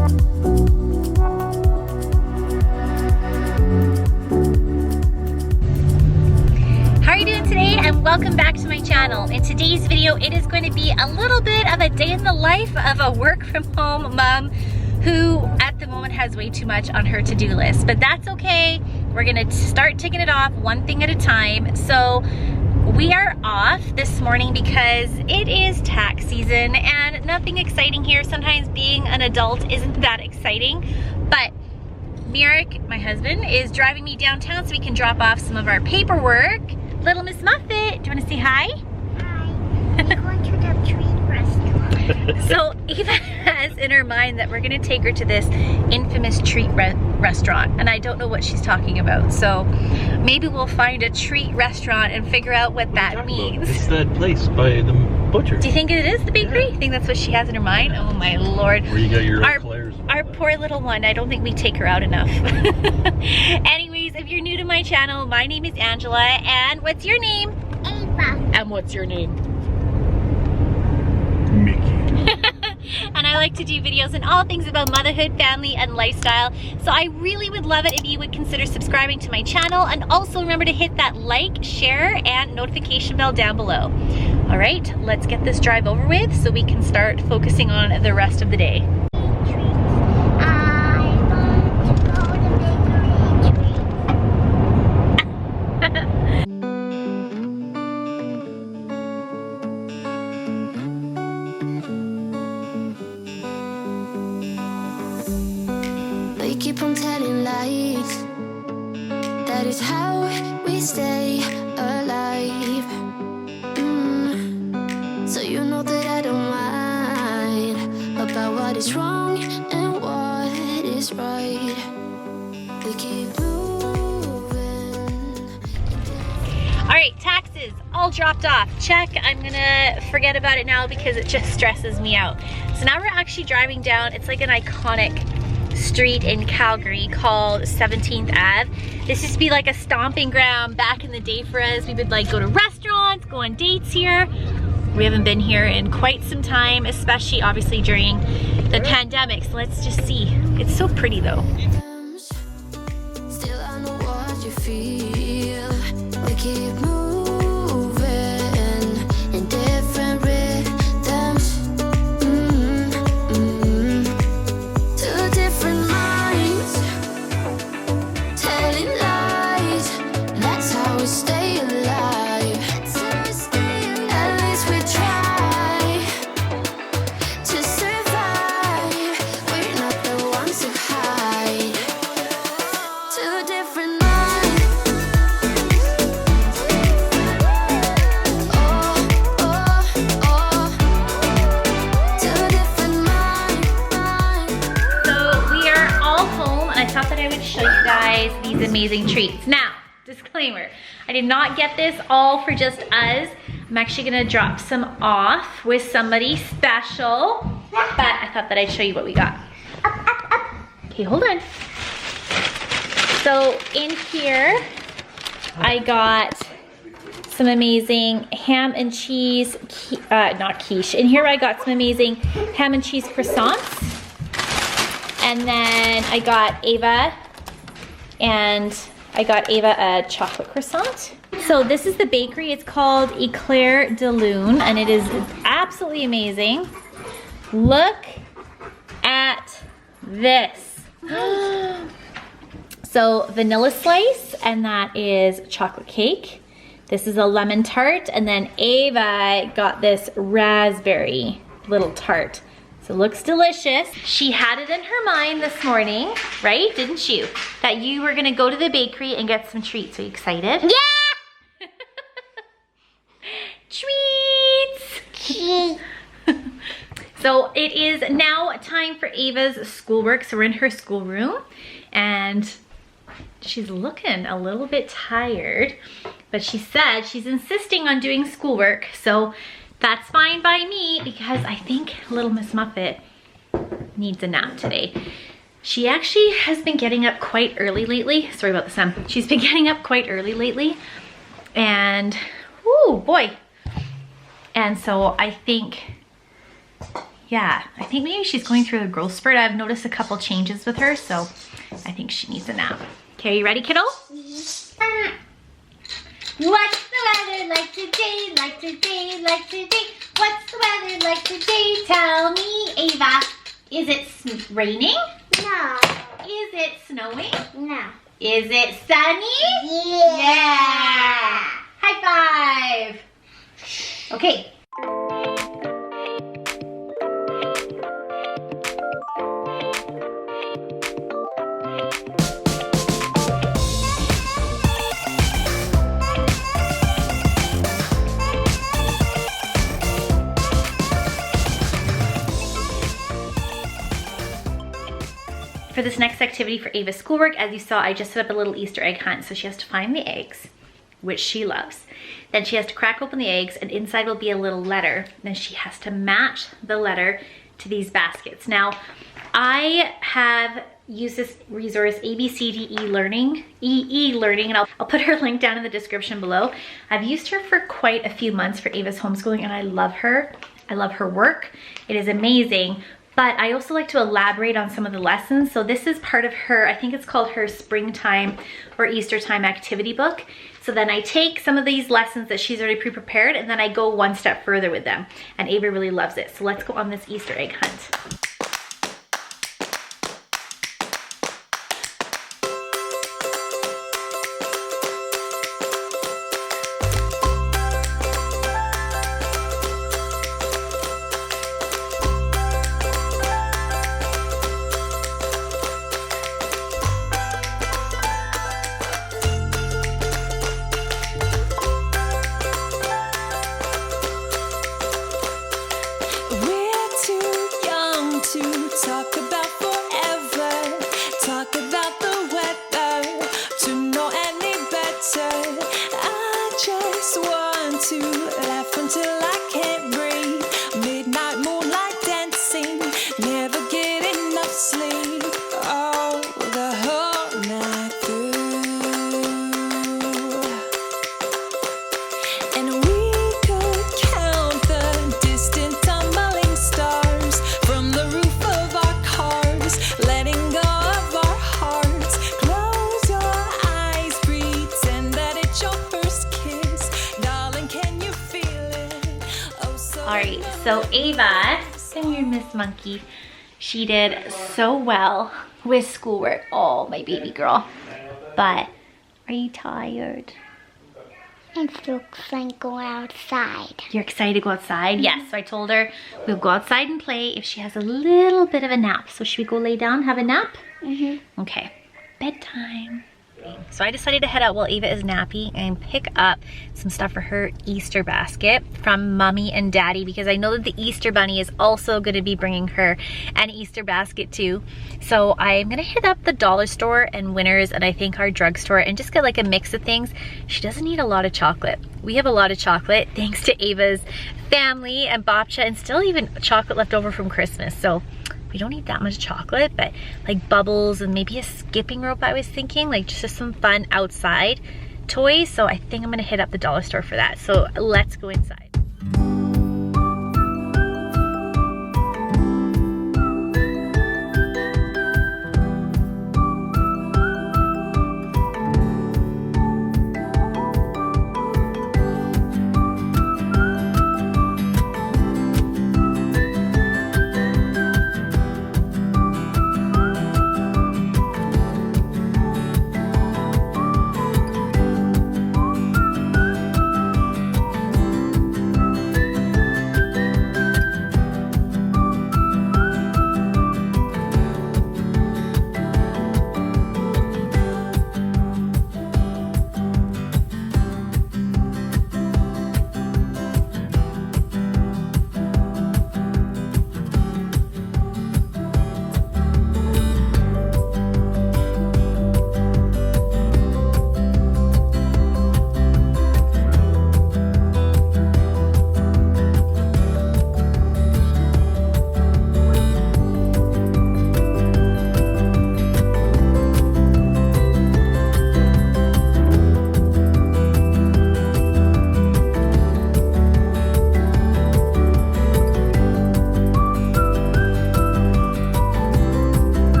How are you doing today? And welcome back to my channel. In today's video, it is going to be a little bit of a day in the life of a work from home mom who at the moment has way too much on her to-do list, but that's okay. We're gonna start ticking it off one thing at a time. So we are off this morning because it is tax season and nothing exciting here. Sometimes being an adult isn't that exciting, but Merrick, my husband, is driving me downtown so we can drop off some of our paperwork. Little Miss Muffet, do you want to say hi? Hi. We're going to the treat restaurant. So Eva has in her mind that we're gonna take her to this infamous treat restaurant, and I don't know what she's talking about. So maybe we'll find a treat restaurant and figure out what that means. It's that place by the butcher. Do you think it is the bakery? Yeah. I think that's what she has in her mind. Oh my Lord. Where you got your eclairs. Our poor little one, I don't think we take her out enough. Anyways, if you're new to my channel, my name is Angela, and what's your name? Ava. And what's your name? Mickey. And I like to do videos on all things about motherhood, family, and lifestyle. So I really would love it if you would consider subscribing to my channel, and also remember to hit that like, share, and notification bell down below. All right, let's get this drive over with so we can start focusing on the rest of the day. They keep on telling lies. That is how we stay alive. So you know that I don't mind about what is wrong and what is right. They keep moving. All right, taxes all dropped off. Check. I'm gonna forget about it now because it just stresses me out. So now we're actually driving down. It's like an iconic street in Calgary called 17th Ave. This used to be like a stomping ground back in the day for us. We would like go to restaurants, go on dates here. We haven't been here in quite some time, especially obviously during the pandemic. So let's just see. It's so pretty though. Still I know what you feel. We keep moving in different rhythms. Two different minds telling lies. That's how we stay alive. At least we try to survive. We're not the ones who hide. Two different minds. Oh, oh, oh. Two different minds. So we are all home, and I thought that I would show you guys these amazing treats. Now, disclaimer, I did not get this all for just us. I'm actually gonna drop some off with somebody special, but I thought that I'd show you what we got. Okay, hold on. So in here, I got some amazing ham and cheese, not quiche. In here I got some amazing ham and cheese croissants. And then I got Ava a chocolate croissant. So this is the bakery. It's called Eclair de Lune, and it is absolutely amazing. Look at this. So vanilla slice, and that is chocolate cake. This is a lemon tart, and then Ava got this raspberry little tart. So it looks delicious. She had it in her mind this morning, right? Didn't you? That you were gonna go to the bakery and get some treats. Are you excited? Yeah! Treats! So it is now time for Ava's schoolwork. So we're in her schoolroom, and she's looking a little bit tired, but she said she's insisting on doing schoolwork. So that's fine by me, because I think little Miss Muffet needs a nap today. She actually has been getting up quite early lately. Sorry about the sun. She's been getting up quite early lately, and oh boy. And so I think, Yeah, I think maybe she's going through a growth spurt. I've noticed a couple changes with her, so I think she needs a nap. Okay, you ready, kiddo? What's the weather like today, like today, like today? What's the weather like today? Tell me, Ava. Is it raining? No. Is it snowing? No. Is it sunny? Yeah. High five. Okay. For this next activity for Ava's schoolwork, as you saw, I just set up a little Easter egg hunt. So she has to find the eggs, which she loves. Then she has to crack open the eggs, and inside will be a little letter. Then she has to match the letter to these baskets. Now, I have used this resource, ABCDE Learning, EE Learning, and I'll put her link down in the description below. I've used her for quite a few months for Ava's homeschooling, and I love her. I love her work. It is amazing. But I also like to elaborate on some of the lessons. So this is part of her, I think it's called her springtime or Easter time activity book. So then I take some of these lessons that she's already pre-prepared, and then I go one step further with them. And Ava really loves it. So let's go on this Easter egg hunt. Alright, so Ava, come here, Miss Monkey. She did so well with schoolwork. Oh, my baby girl. But, are you tired? I'm so excited to go outside. You're excited to go outside? Yes, so I told her we'll go outside and play if she has a little bit of a nap. So should we go lay down, have a nap? Mm-hmm. Okay, bedtime. So I decided to head out while Ava is nappy and pick up some stuff for her Easter basket from Mommy and Daddy, because I know that the Easter Bunny is also going to be bringing her an Easter basket too. So I'm going to hit up the dollar store and Winners and I think our drugstore and just get like a mix of things. She doesn't need a lot of chocolate. We have a lot of chocolate thanks to Ava's family and Babcha, and still even chocolate left over from Christmas. So we don't need that much chocolate, but like bubbles and maybe a skipping rope, I was thinking, like just some fun outside toys. So I think I'm gonna hit up the dollar store for that. So let's go inside.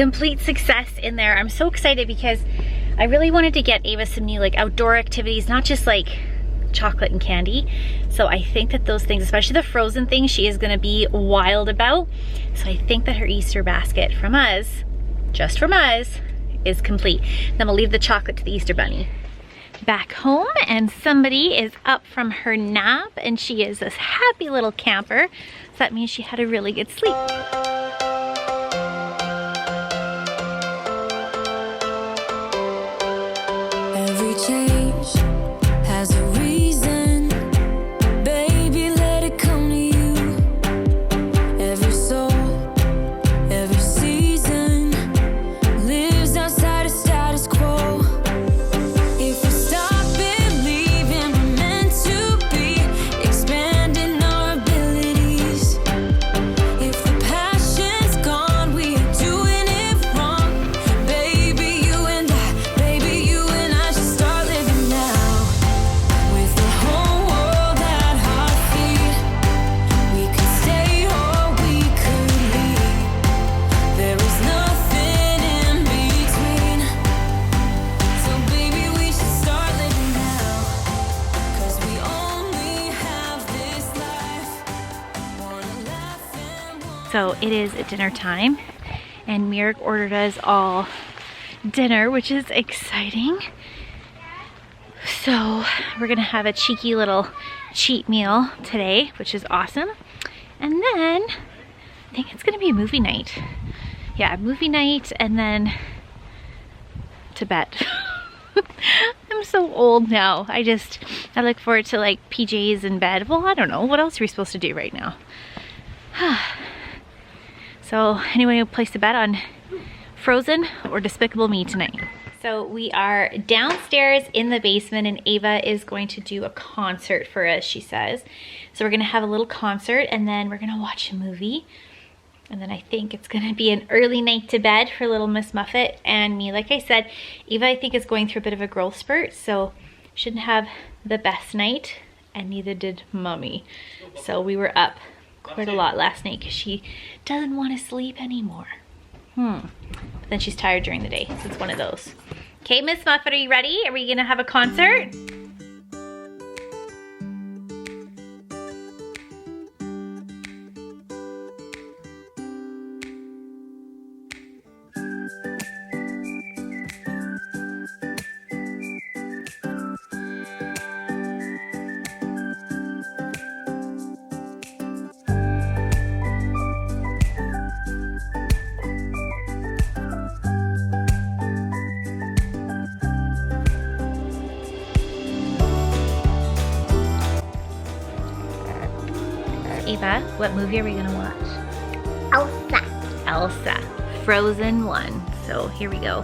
complete success in there. I'm so excited because I really wanted to get Ava some new like outdoor activities, not just like chocolate and candy. So I think that those things, especially the frozen things, she is gonna be wild about. So I think that her Easter basket from us, just from us, is complete. Then we'll leave the chocolate to the Easter bunny. Back home, and somebody is up from her nap, and she is this happy little camper. So that means she had a really good sleep. Every change has a reason. Baby, let it come to you. Every soul, every season lives outside of status quo. If we stop believing we're meant to be, expanding our abilities. If the passion's gone, we are doing it wrong. Baby, you and I should start living now. With the whole world at our feet, we could stay or we could leave. There is nothing in between. So baby, we should start living now. 'Cause we only have this life. Wanna laugh and wanna So it is dinner time, and Mirk ordered us all dinner, which is exciting. So we're gonna have a cheeky little cheat meal today, which is awesome. And then I think it's gonna be a movie night. Yeah, movie night, and then to bed. I'm so old now. I look forward to like PJs in bed. Well, I don't know. What else are we supposed to do right now? So anyone who placed a bet on Frozen or Despicable Me tonight? So we are downstairs in the basement, and Ava is going to do a concert for us, she says. So we're gonna have a little concert, and then we're gonna watch a movie. And then I think it's gonna be an early night to bed for little Miss Muffet and me. Like I said, Eva, I think, is going through a bit of a growth spurt, so shouldn't have the best night, and neither did Mommy. So we were up quite a lot last night because she doesn't want to sleep anymore. But then she's tired during the day, so it's one of those. Okay, Miss Muffet, are you ready? Are we gonna have a concert? Eva, what movie are we gonna watch? Elsa. Elsa, Frozen 1. So here we go.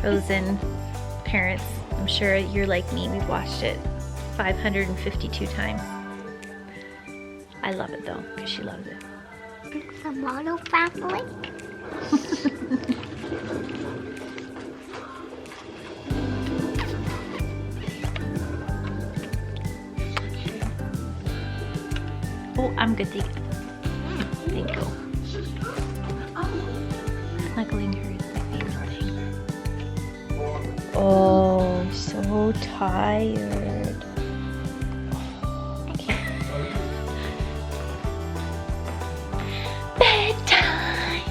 Frozen parents, I'm sure you're like me, we've watched it 552 times. I love it though, because she loves it. It's a model family. Oh, I'm good, thank you. Snuggling her is my favorite thing. Oh, so tired. Okay. Bedtime.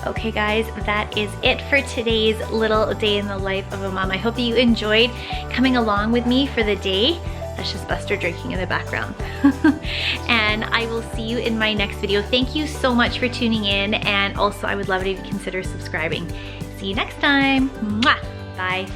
Okay guys, that is it for today's little day in the life of a mom. I hope that you enjoyed coming along with me for the day. That's just Buster drinking in the background. And I will see you in my next video. Thank you so much for tuning in, and also I would love it if you consider subscribing. See you next time. Mwah! Bye.